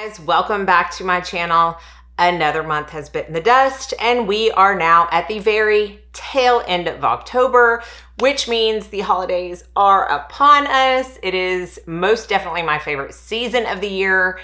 Guys, welcome back to my channel. Another month has bitten the dust and we are now at the very tail end of October, which means the holidays are upon us. It is most definitely my favorite season of the year,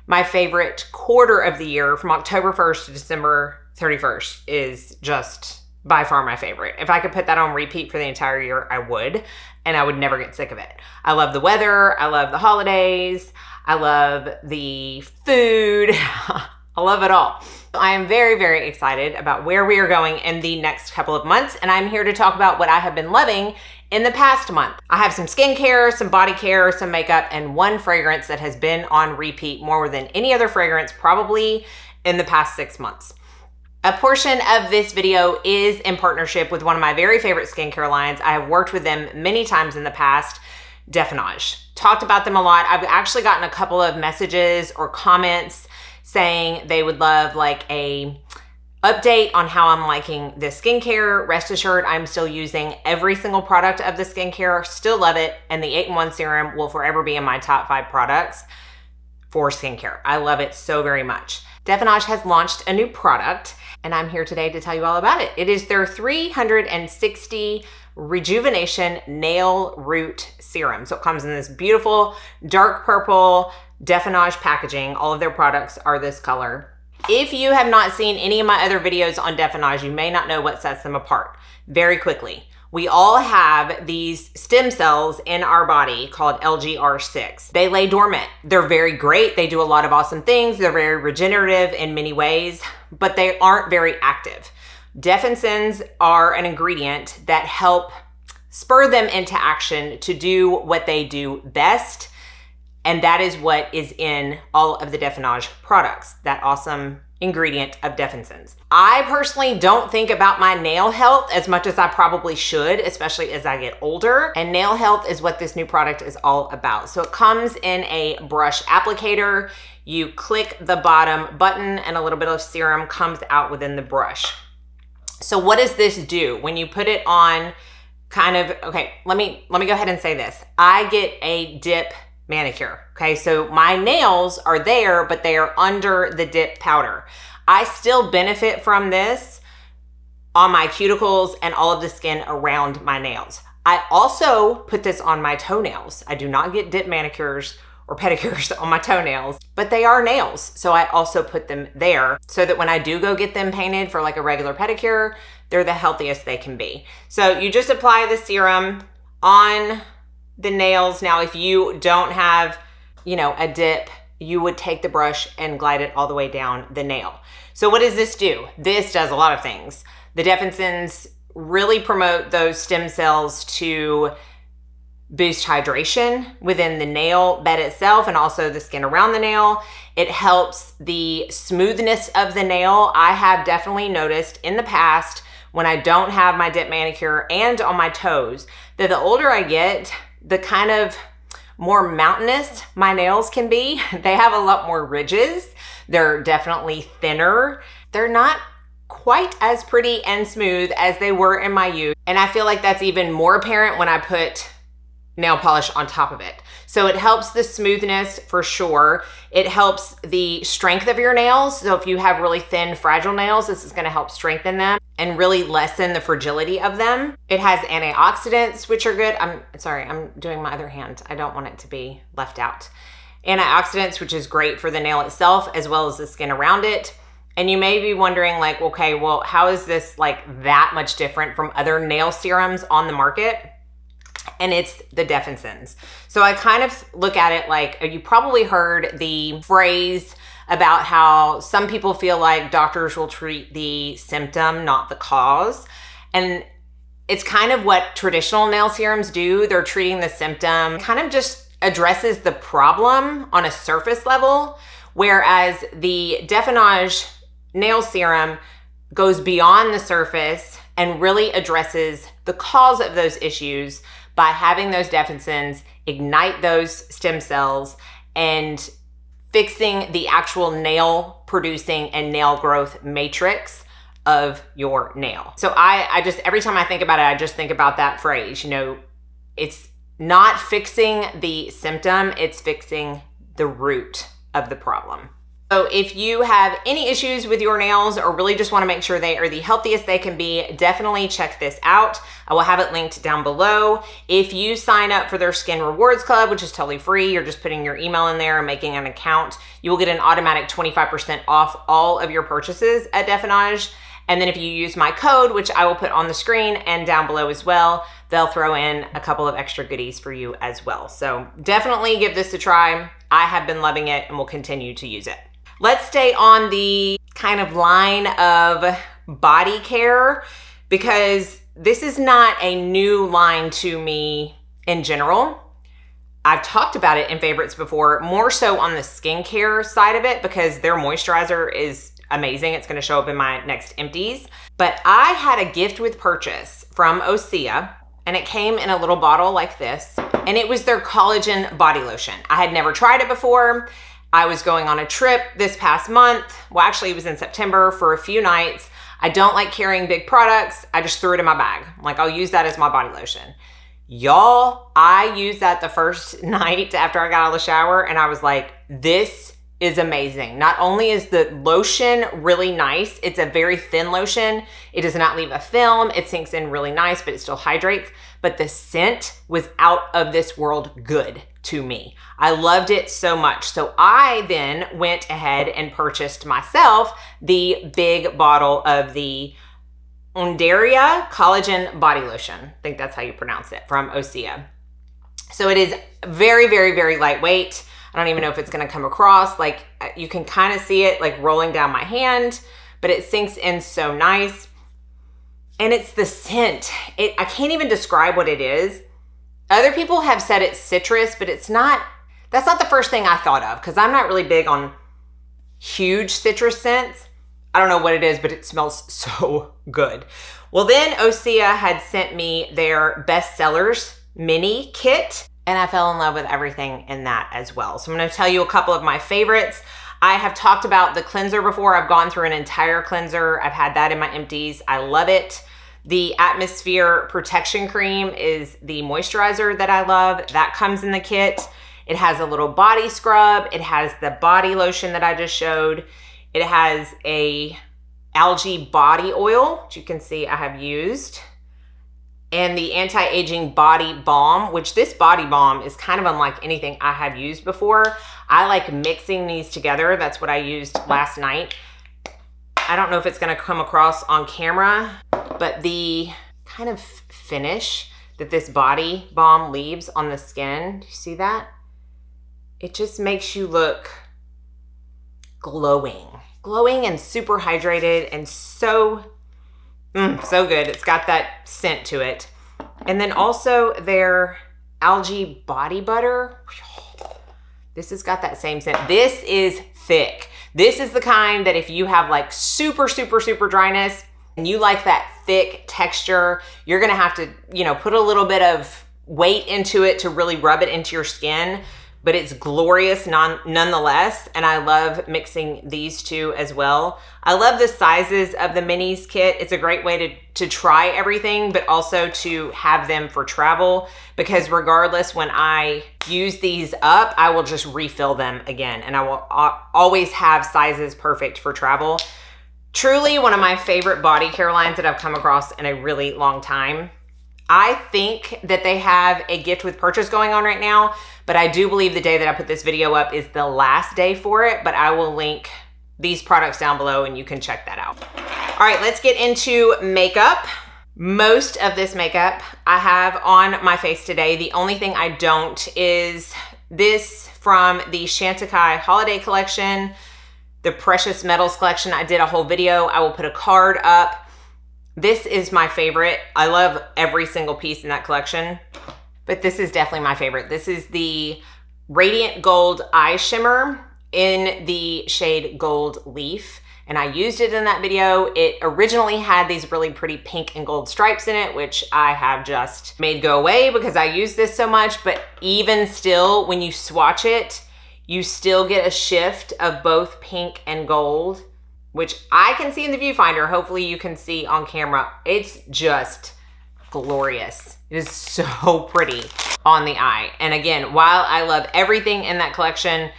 my favorite quarter of the year. From October 1st to December 31st is just by far my favorite. If I could put that on repeat for the entire year, I would, and I would never get sick of it. I love the weather, I love the holidays, I love the food, I love it all. I am very, very excited about where we are going in the next couple of months, and I'm here to talk about what I have been loving in the past month. I have some skincare, some body care, some makeup, and one fragrance that has been on repeat more than any other fragrance probably in the past 6 months. A portion of this video is in partnership with one of my very favorite skincare lines. I have worked with them many times in the past, Defenage. Talked about them a lot. I've actually gotten a couple of messages or comments saying they would love like a update on how I'm liking this skincare. Rest assured, I'm still using every single product of the skincare, still love it, and the 8-in-1 serum will forever be in my top 5 products for skincare. I love it so very much. Defenage has launched a new product, and I'm here today to tell you all about it. It is their 360 Rejuvenation Nail Root Serum. So it comes in this beautiful dark purple Defenage packaging. All of their products are this color. If you have not seen any of my other videos on Defenage, you may not know what sets them apart. Very quickly, we all have these stem cells in our body called LGR6. They lay dormant. They're very great. They do a lot of awesome things. They're very regenerative in many ways, but they aren't very active. Defenses are an ingredient that help spur them into action to do what they do best. And that is what is in all of the Defenage products, that awesome ingredient of defensins. I personally don't think about my nail health as much as I probably should, especially as I get older. And nail health is what this new product is all about. So it comes in a brush applicator. You click the bottom button and a little bit of serum comes out within the brush. So what does this do? When you put it on okay, let me go ahead and say this. I get a dip manicure, okay? So my nails are there, but they are under the dip powder. I still benefit from this on my cuticles and all of the skin around my nails. I also put this on my toenails. I do not get dip manicures or pedicures on my toenails, but they are nails. So I also put them there so that when I do go get them painted for like a regular pedicure, they're the healthiest they can be. So you just apply the serum on the nails. Now, if you don't have, a dip, you would take the brush and glide it all the way down the nail. So what does this do? This does a lot of things. The defensins really promote those stem cells to boost hydration within the nail bed itself and also the skin around the nail. It helps the smoothness of the nail. I have definitely noticed in the past when I don't have my dip manicure and on my toes that the older I get, the kind of more mountainous my nails can be. They have a lot more ridges. They're definitely thinner. They're not quite as pretty and smooth as they were in my youth. And I feel like that's even more apparent when I put nail polish on top of it. So it helps the smoothness for sure. It helps the strength of your nails. So if you have really thin, fragile nails, this is going to help strengthen them and really lessen the fragility of them. It has antioxidants, which are good. I'm doing my other hand. I don't want it to be left out. Antioxidants, which is great for the nail itself as well as the skin around it. And you may be wondering like, okay, well, how is this like that much different from other nail serums on the market? And it's the defensins. So I kind of look at it like, you probably heard the phrase about how some people feel like doctors will treat the symptom, not the cause. And it's kind of what traditional nail serums do. They're treating the symptom, kind of just addresses the problem on a surface level, whereas the Defenage nail serum goes beyond the surface and really addresses the cause of those issues by having those defensins ignite those stem cells and fixing the actual nail producing and nail growth matrix of your nail. So I just, every time I think about it, I just think about that phrase, it's not fixing the symptom, it's fixing the root of the problem. So if you have any issues with your nails or really just want to make sure they are the healthiest they can be, definitely check this out. I will have it linked down below. If you sign up for their Skin Rewards Club, which is totally free, you're just putting your email in there and making an account, you will get an automatic 25% off all of your purchases at Defenage. And then if you use my code, which I will put on the screen and down below as well, they'll throw in a couple of extra goodies for you as well. So definitely give this a try. I have been loving it and will continue to use it. Let's stay on the kind of line of body care because this is not a new line to me in general. I've talked about it in favorites before, more so on the skincare side of it because their moisturizer is amazing. It's going to show up in my next empties. But I had a gift with purchase from Osea, and it came in a little bottle like this, and it was their collagen body lotion. I had never tried it before. I was going on a trip this past month. Well, actually it was in September for a few nights. I don't like carrying big products. I just threw it in my bag. Like, I'll use that as my body lotion. Y'all, I used that the first night after I got out of the shower, and I was like, this is amazing. Not only is the lotion really nice, it's a very thin lotion. It does not leave a film. It sinks in really nice, but it still hydrates. But the scent was out of this world good to me. I loved it so much. So I then went ahead and purchased myself the big bottle of the Undaria Collagen Body Lotion. I think that's how you pronounce it, from Osea. So it is very, very, very lightweight. I don't even know if it's gonna come across. Like, you can kind of see it like rolling down my hand, but it sinks in so nice. And it's the scent. I can't even describe what it is. Other people have said it's citrus, but it's not. That's not the first thing I thought of because I'm not really big on huge citrus scents. I don't know what it is, but it smells so good. Well, then Osea had sent me their bestsellers mini kit, and I fell in love with everything in that as well. So I'm going to tell you a couple of my favorites. I have talked about the cleanser before. I've gone through an entire cleanser. I've had that in my empties. I love it. The Atmosphere Protection Cream is the moisturizer that I love. That comes in the kit. It has a little body scrub. It has the body lotion that I just showed. It has a algae body oil, which you can see I have used. And the anti-aging body balm, which this body balm is kind of unlike anything I have used before. I like mixing these together. That's what I used last night. I don't know if it's gonna come across on camera, but the kind of finish that this body balm leaves on the skin, do you see that? It just makes you look glowing and super hydrated and so good. It's got that scent to it. And then also their algae body butter. This has got that same scent. This is thick. This is the kind that if you have like super dryness and you like that thick texture, you're gonna have to, put a little bit of weight into it to really rub it into your skin. But it's glorious nonetheless, and I love mixing these two as well. I love the sizes of the minis kit. It's a great way to try everything, but also to have them for travel, because regardless, when I use these up, I will just refill them again, and I will always have sizes perfect for travel. Truly one of my favorite body care lines that I've come across in a really long time. I think that they have a gift with purchase going on right now, but I do believe the day that I put this video up is the last day for it, but I will link these products down below and you can check that out. All right, let's get into makeup. Most of this makeup I have on my face today. The only thing I don't is this from the Chantecaille Holiday Collection, the Precious Metals Collection. I did a whole video. I will put a card up. This is my favorite. I love every single piece in that collection, but this is definitely my favorite. This is the Radiant Gold Eye Shimmer in the shade Gold Leaf, and I used it in that video. It originally had these really pretty pink and gold stripes in it, which I have just made go away because I use this so much, but even still, when you swatch it, you still get a shift of both pink and gold, which I can see in the viewfinder. Hopefully you can see on camera. It's just glorious. It is so pretty on the eye. And again, while I love everything in that collection,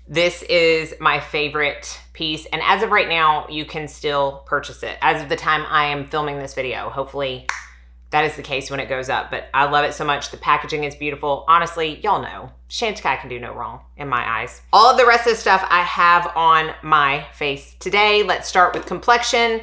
This is my favorite piece. And as of right now, you can still purchase it. As of the time I am filming this video, hopefully that is the case when it goes up. But I love it so much. The packaging is beautiful. Honestly, y'all know, Chantecaille can do no wrong in my eyes. All of the rest of the stuff I have on my face today. Let's start with complexion.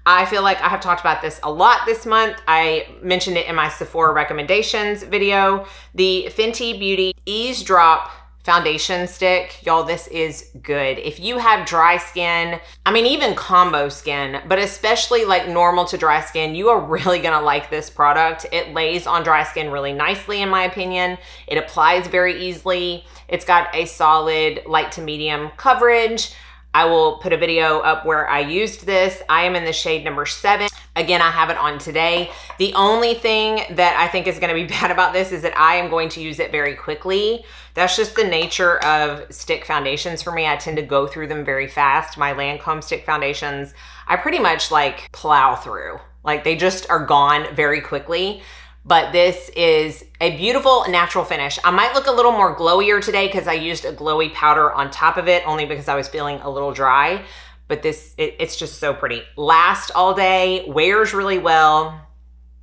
I feel like I have talked about this a lot this month. I mentioned it in my Sephora recommendations video. The Fenty Beauty Ease Drop foundation stick. Y'all, this is good. If you have dry skin, I mean, even combo skin, but especially like normal to dry skin, you are really gonna like this product. It lays on dry skin really nicely, in my opinion. It applies very easily. It's got a solid light to medium coverage. I will put a video up where I used this. I am in the shade number 7. Again, I have it on today. The only thing that I think is gonna be bad about this is that I am going to use it very quickly. That's just the nature of stick foundations for me. I tend to go through them very fast. My Lancome stick foundations, I pretty much like plow through. Like they just are gone very quickly. But this is a beautiful natural finish. I might look a little more glowier today because I used a glowy powder on top of it, only because I was feeling a little dry. But this, it's just so pretty. Lasts all day, wears really well.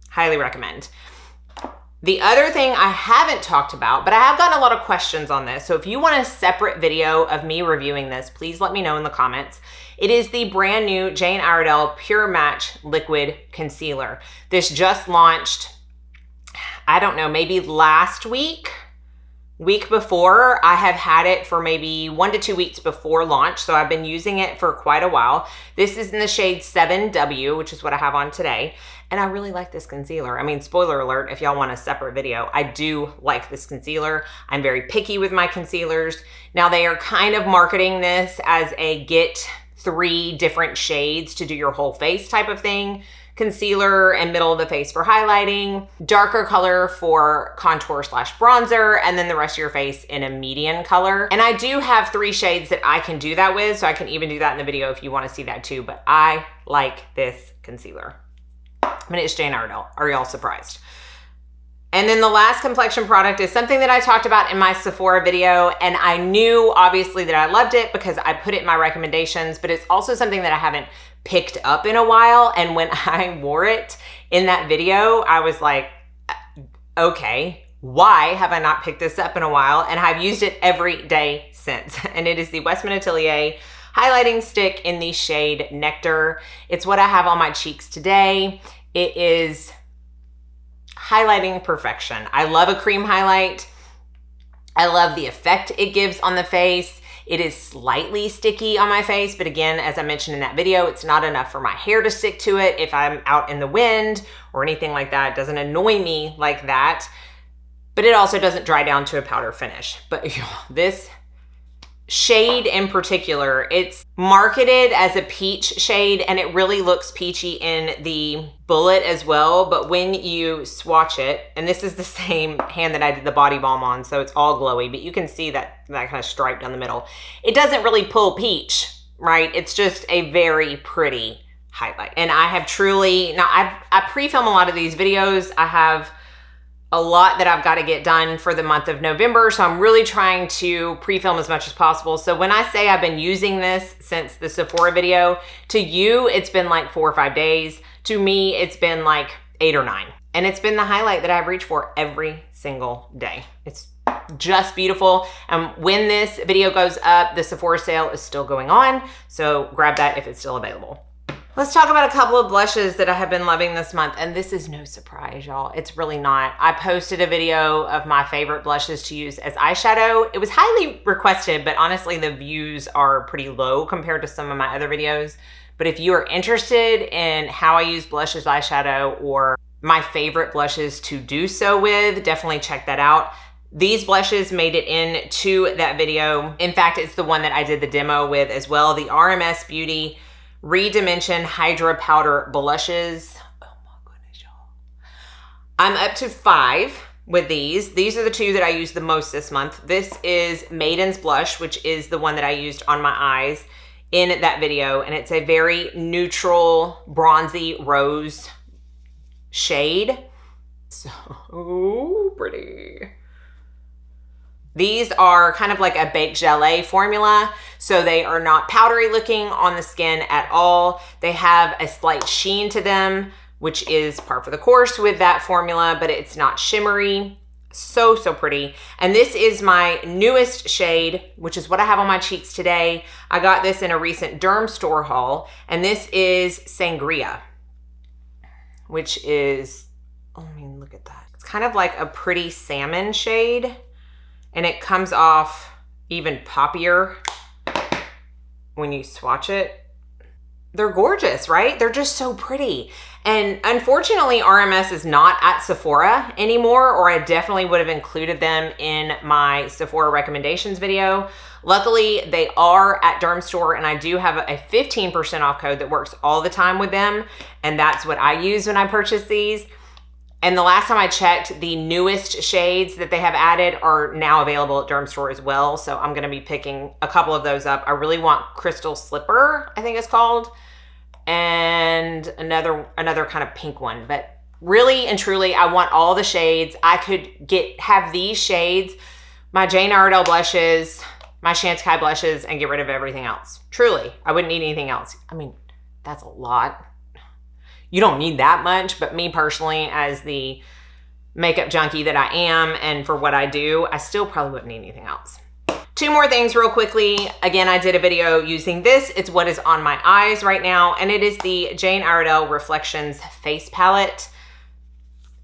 Highly recommend. The other thing I haven't talked about, but I have gotten a lot of questions on this. So if you want a separate video of me reviewing this, please let me know in the comments. It is the brand new Jane Iredale Pure Match Liquid Concealer. This just launched, I don't know, maybe last week before. I have had it for maybe 1 to 2 weeks before launch, so I've been using it for quite a while. This is in the shade 7W, which is what I have on today, and I really like this concealer. I mean, spoiler alert, if y'all want a separate video, I do like this concealer. I'm very picky with my concealers. Now, they are kind of marketing this as a get 3 different shades to do your whole face type of thing. Concealer and middle of the face for highlighting, darker color for contour / bronzer, and then the rest of your face in a median color. And I do have 3 shades that I can do that with, so I can even do that in the video if you want to see that too, but I like this concealer. I mean, it's Jane Iredale. Are y'all surprised? And then the last complexion product is something that I talked about in my Sephora video, and I knew obviously that I loved it because I put it in my recommendations, but it's also something that I haven't picked up in a while. And when I wore it in that video, I was like, okay, why have I not picked this up in a while? And I've used it every day since. And it is the Westman Atelier highlighting stick in the shade Nectar. It's what I have on my cheeks today. It is highlighting perfection. I love a cream highlight. I love the effect it gives on the face. It is slightly sticky on my face, but again, as I mentioned in that video, it's not enough for my hair to stick to it if I'm out in the wind or anything like that. It doesn't annoy me like that, but it also doesn't dry down to a powder finish. But this shade in particular, it's marketed as a peach shade, and it really looks peachy in the bullet as well. But when you swatch it, and this is the same hand that I did the body balm on, so it's all glowy, but you can see that kind of stripe down the middle. It doesn't really pull peach, right? It's just a very pretty highlight. And I have truly, now I pre-film a lot of these videos. I have a lot that I've got to get done for the month of November, so I'm really trying to pre-film as much as possible. So when I say I've been using this since the Sephora video, to you, it's been like 4 or 5 days. To me, it's been like 8 or 9. And it's been the highlight that I've reached for every single day. It's just beautiful. And when this video goes up, the Sephora sale is still going on, so grab that if it's still available. Let's talk about a couple of blushes that I have been loving this month, and this is no surprise, y'all. It's really not. I posted a video of my favorite blushes to use as eyeshadow. It was highly requested, but honestly, the views are pretty low compared to some of my other videos. But if you are interested in how I use blush as eyeshadow or my favorite blushes to do so with, definitely check that out. These blushes made it into that video. In fact, it's the one that I did the demo with as well, the RMS Beauty Redimension Hydra Powder Blushes. Oh my goodness, y'all. I'm up to 5 with these. These are the 2 that I use the most this month. This is Maiden's Blush, which is the one that I used on my eyes in that video. And it's a very neutral, bronzy rose shade. So pretty. These are kind of like a baked gelée formula, so they are not powdery looking on the skin at all. They have a slight sheen to them, which is par for the course with that formula, but it's not shimmery. So pretty. And this is my newest shade, which is what I have on my cheeks today. I got this in a recent derm store haul, and this is Sangria, which is, oh, I mean, look at that. It's kind of like a pretty salmon shade, and it comes off even poppier when you swatch it. They're gorgeous, right? They're just so pretty. And unfortunately, RMS is not at Sephora anymore, or I definitely would have included them in my Sephora recommendations video. Luckily, they are at Derm Store, and I do have a 15% off code that works all the time with them, and that's what I use when I purchase these. And the last time I checked, the newest shades that they have added are now available at Derm Store as well, so I'm gonna be picking a couple of those up. I really want Crystal Slipper, I think it's called, and another kind of pink one. But really and truly, I want all the shades. I could have these shades, my Jane Iredale blushes, my Chantecaille blushes, and get rid of everything else. Truly, I wouldn't need anything else. I mean, that's a lot. You don't need that much, but me personally, as the makeup junkie that I am, and for what I do, I still probably wouldn't need anything else. Two more things real quickly. Again, I did a video using this. It's what is on my eyes right now, and it is the Jane Iredale Reflections Face Palette.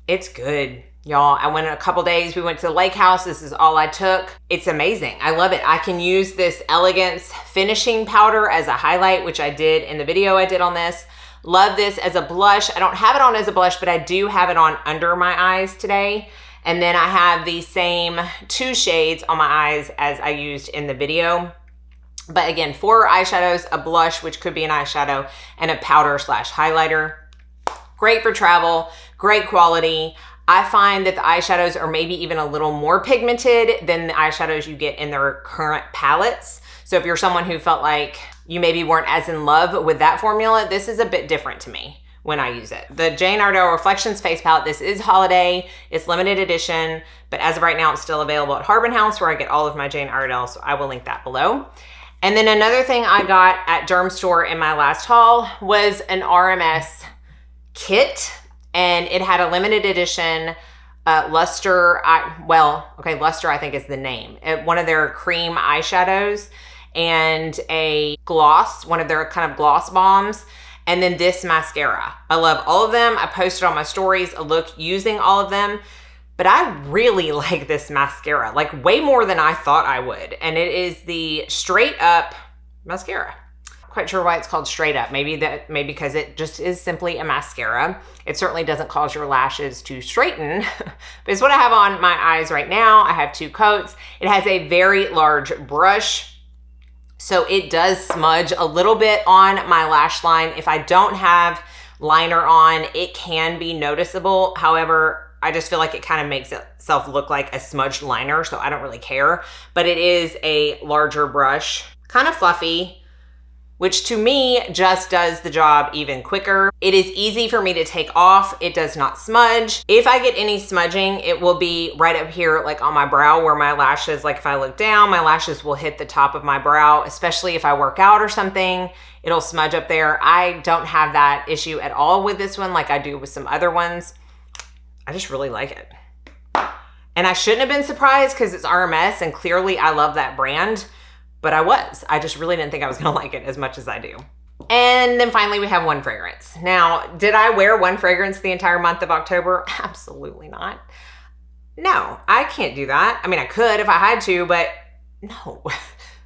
It's good, y'all. I went in a couple days. We went to the lake house. This is all I took. It's amazing. I love it. I can use this Elegance finishing powder as a highlight, which I did in the video I did on this. Love this as a blush. I don't have it on as a blush, but I do have it on under my eyes today. And then I have the same two shades on my eyes as I used in the video. But again, 4 eyeshadows, a blush, which could be an eyeshadow, and a powder / highlighter. Great for travel, great quality. I find that the eyeshadows are maybe even a little more pigmented than the eyeshadows you get in their current palettes. So if you're someone who felt like you maybe weren't as in love with that formula, this is a bit different to me when I use it. The Jane Iredale Reflections Face Palette, this is holiday, it's limited edition, but as of right now, it's still available at Harbin House, where I get all of my Jane Iredale, so I will link that below. And then another thing I got at Derm Store in my last haul was an RMS kit, and it had a limited edition Luster, Luster I think is the name, one of their cream eyeshadows, and a gloss, one of their kind of gloss bombs, and then this mascara. I love all of them. I posted on my stories a look using all of them, but I really like this mascara, like way more than I thought I would. And it is the Straight Up mascara. Quite sure why it's called Straight Up. Maybe because it just is simply a mascara. It certainly doesn't cause your lashes to straighten, but it's what I have on my eyes right now. I have 2 coats. It has a very large brush, so it does smudge a little bit on my lash line. If I don't have liner on, it can be noticeable. However, I just feel like it kind of makes itself look like a smudged liner, so I don't really care. But it is a larger brush, kind of fluffy, which to me just does the job even quicker. It is easy for me to take off. It does not smudge. If I get any smudging, it will be right up here, like on my brow where my lashes, like if I look down, my lashes will hit the top of my brow, especially if I work out or something, it'll smudge up there. I don't have that issue at all with this one like I do with some other ones. I just really like it. And I shouldn't have been surprised because it's RMS and clearly I love that brand. But I just really didn't think I was gonna like it as much as I do. And then finally we have one fragrance. Now, did I wear one fragrance the entire month of October? Absolutely not. No, I can't do that. I mean, I could if I had to, but no.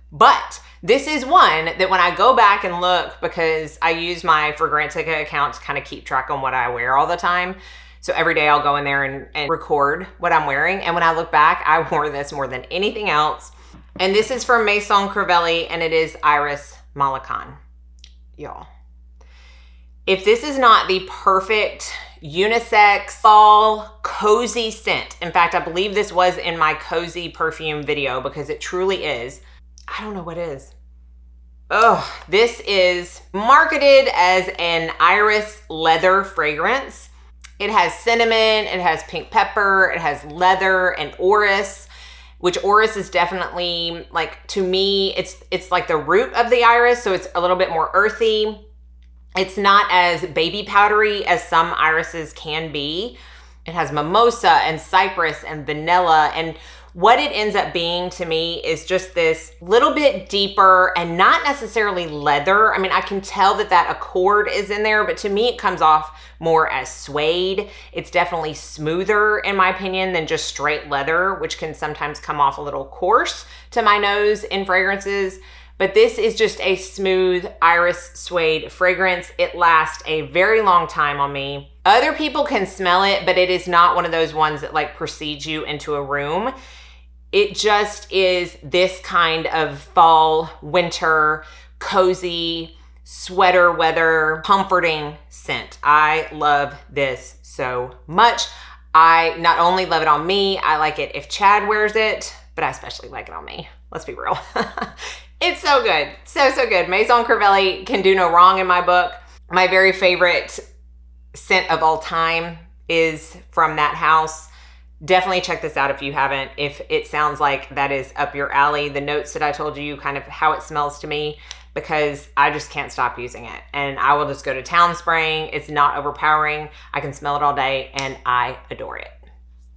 But this is one that when I go back and look, because I use my Fragrantica account to kind of keep track on what I wear all the time. So every day I'll go in there and record what I'm wearing. And when I look back, I wore this more than anything else. And this is from Maison Crivelli, and it is Iris Malacan. Y'all, if this is not the perfect unisex fall cozy scent, in fact, I believe this was in my cozy perfume video because it truly is. I don't know what is. Oh, this is marketed as an iris leather fragrance. It has cinnamon, it has pink pepper, it has leather and orris. which Orris is definitely, like, to me, it's like the root of the iris, so it's a little bit more earthy. It's not as baby powdery as some irises can be. It has mimosa and cypress and vanilla, and what it ends up being to me is just this little bit deeper and not necessarily leather. I mean, I can tell that accord is in there, but to me it comes off more as suede. It's definitely smoother, in my opinion, than just straight leather, which can sometimes come off a little coarse to my nose in fragrances. But this is just a smooth iris suede fragrance. It lasts a very long time on me. Other people can smell it, but it is not one of those ones that like precedes you into a room. It just is this kind of fall, winter, cozy, sweater weather, comforting scent. I love this so much. I not only love it on me, I like it if Chad wears it, but I especially like it on me. Let's be real. It's so good. So good. Maison Crivelli can do no wrong in my book. My very favorite scent of all time is from that house. Definitely check this out if you haven't. If it sounds like that is up your alley, the notes that I told you, kind of how it smells to me, because I just can't stop using it. And I will just go to town spraying. It's not overpowering. I can smell it all day and I adore it.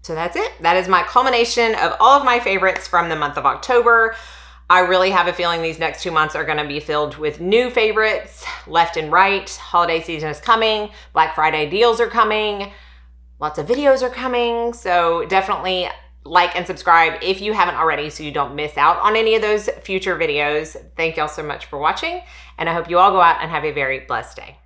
So that's it. That is my culmination of all of my favorites from the month of October. I really have a feeling these next 2 months are gonna be filled with new favorites left and right. Holiday season is coming. Black Friday deals are coming. Lots of videos are coming. So definitely like and subscribe if you haven't already so you don't miss out on any of those future videos. Thank y'all so much for watching, and I hope you all go out and have a very blessed day.